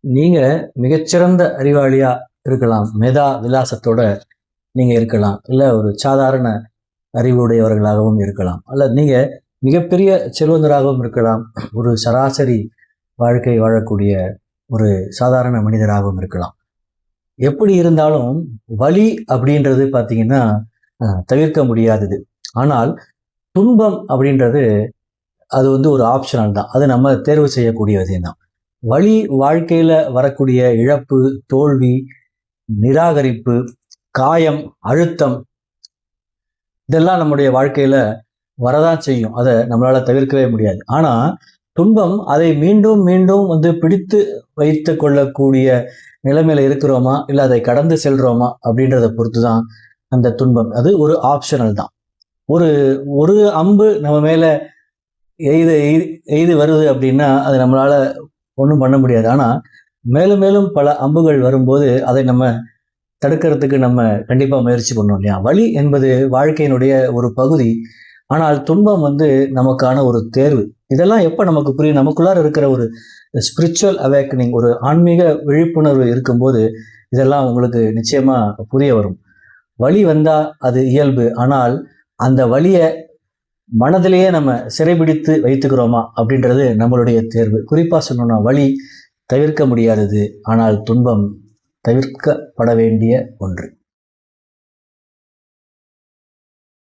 நீங்கள் மிகச்சிறந்த அறிவாளியாக இருக்கலாம், மேதா விலாசத்தோட நீங்கள் இருக்கலாம், இல்லை ஒரு சாதாரண அறிவுடையவர்களாகவும் இருக்கலாம், அல்லது நீங்கள் மிகப்பெரிய செல்வந்தராகவும் இருக்கலாம், ஒரு சராசரி வாழ்க்கை வாழக்கூடிய ஒரு சாதாரண மனிதராகவும் இருக்கலாம். எப்படி இருந்தாலும் வலி அப்படின்றது பார்த்தீங்கன்னா தவிர்க்க முடியாதது. ஆனால் துன்பம் அப்படின்றது அது ஒரு ஆப்ஷனல் தான். அது நம்ம தேர்வு செய்யக்கூடியதே தான். வலி வாழ்க்கையில் வரக்கூடிய இழப்பு, தோல்வி, நிராகரிப்பு, காயம், அழுத்தம், இதெல்லாம் நம்முடைய வாழ்க்கையில் வரதான் செய்யும். அதை நம்மளால் தவிர்க்கவே முடியாது. ஆனால் துன்பம் அதை மீண்டும் மீண்டும் பிடித்து வைத்து கொள்ளக்கூடிய நிலைமையில் இருக்கிறோமா, இல்லை அதை கடந்து செல்கிறோமா அப்படின்றத பொறுத்து தான் அந்த துன்பம். அது ஒரு ஆப்ஷனல் தான். ஒரு அம்பு நம்ம மேலே எய்து வருது அப்படின்னா அது நம்மளால் ஒன்றும் பண்ண முடியாது. ஆனால் மேலும் மேலும் பல அம்புகள் வரும்போது அதை நம்ம தடுக்கிறதுக்கு நம்ம கண்டிப்பாக முயற்சி பண்ணோம் இல்லையா? வலி என்பது வாழ்க்கையினுடைய ஒரு பகுதி. ஆனால் துன்பம் நமக்கான ஒரு தேர்வு. இதெல்லாம் எப்போ நமக்கு புரியும்? நமக்குள்ளார இருக்கிற ஒரு ஸ்பிரிச்சுவல் அவேக்கனிங், ஒரு ஆன்மீக விழிப்புணர்வு இருக்கும்போது இதெல்லாம் உங்களுக்கு நிச்சயமாக புரிய வரும். வலி வந்தால் அது இயல்பு. ஆனால் அந்த வலியை மனதிலேயே நம்ம சிறைபிடித்து வைத்துக்கிறோமா அப்படின்றது நம்மளுடைய தேர்வு. குறிப்பாக சொல்லணும்னா வலி தவிர்க்க முடியாதது, ஆனால் துன்பம் தவிர்க்கப்பட வேண்டிய ஒன்று.